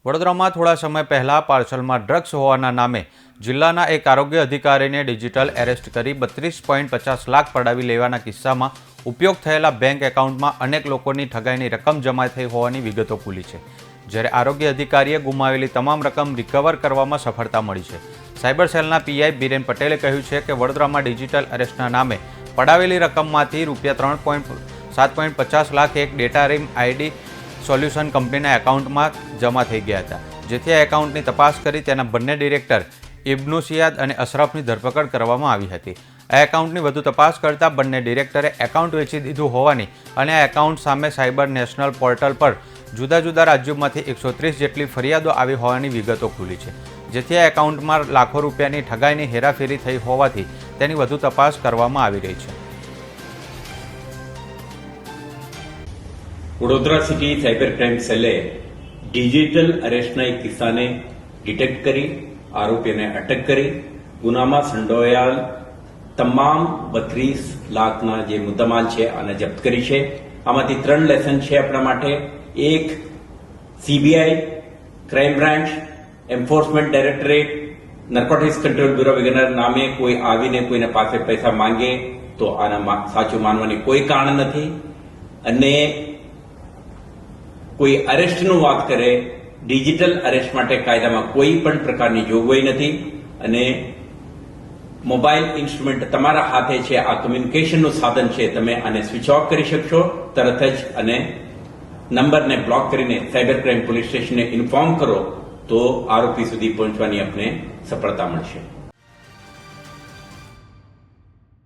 વડોદરામાં થોડા સમય પહેલા પાર્સલમાં ડ્રગ્સ હોવાના નામે જિલ્લાના એક આરોગ્ય અધિકારીને ડિજિટલ એરેસ્ટ કરી 32.50 લાખ પડાવી લેવાના કિસ્સામાં ઉપયોગ થયેલા બેંક એકાઉન્ટમાં અનેક લોકોની ઠગાઈની રકમ જમા થઈ હોવાની વિગતો ખુલી છે। જ્યારે આરોગ્ય અધિકારીએ ગુમાવેલી તમામ રકમ રિકવર કરવામાં સફળતા મળી છે। સાયબર સેલના પીઆઈ બીરેન પટેલે કહ્યું છે કે વડોદરામાં ડિજિટલ એરેસ્ટના નામે પડાવેલી રકમમાંથી ₹7.50 લાખ એક ડેટા રીમ આઈડી સોલ્યુશન કંપનીના એકાઉન્ટમાં જમા થઈ ગયા હતા, જેથી આ એકાઉન્ટની તપાસ કરી તેના બંને ડિરેક્ટર ઇબ્નુસિયાદ અને અશરફની ધરપકડ કરવામાં આવી હતી। આ એકાઉન્ટની વધુ તપાસ કરતા બંને ડિરેક્ટરે એકાઉન્ટ વેચી દીધું હોવાની અને આ એકાઉન્ટ સામે સાયબર નેશનલ પોર્ટલ પર જુદા જુદા રાજ્યોમાંથી 130 જેટલી ફરિયાદો આવી હોવાની વિગતો ખુલી છે, જેથી આ એકાઉન્ટમાં લાખો રૂપિયાની ઠગાઈની હેરાફેરી થઈ હોવાથી તેની વધુ તપાસ કરવામાં આવી રહી છે। વડોદરા સિટી સાયબર ક્રાઇમ સેલે ડિજિટલ અરેસ્ટના એક કિસ્સાને ડિટેક્ટ કરી આરોપીને અટક કરી ગુનામાં સંડોવાયેલ તમામ 32 લાખના જે મુદ્દામાલ છે આને જપ્ત કરી છે। આમાંથી 3 લેસન છે આપણા માટે। એક, CBI, crime branch, enforcement directorate, narcotics control bureau વગેરેના નામે કોઈ આવીને કોઈને પાસે પૈસા માંગે તો આના સાચું માનવાની કોઈ કારણ નથી, અને કોઈ અરેસ્ટનું વાત કરે ડિજિટલ અરેસ્ટ માટે કાયદામાં કોઈ પણ પ્રકારની જોગવાઈ નથી, અને મોબાઈલ ઇન્સ્ટ્રુમેન્ટ તમારા હાથે છે, આ કમ્યુનિકેશનનું સાધન છે, તમે આને સ્વિચ ઓફ કરી શકશો તરત જ, અને નંબરને બ્લોક કરીને સાયબર ક્રાઇમ પોલીસ સ્ટેશનને ઇન્ફોર્મ કરો તો આરોપી સુધી પહોંચવાની આપને સફળતા મળશે।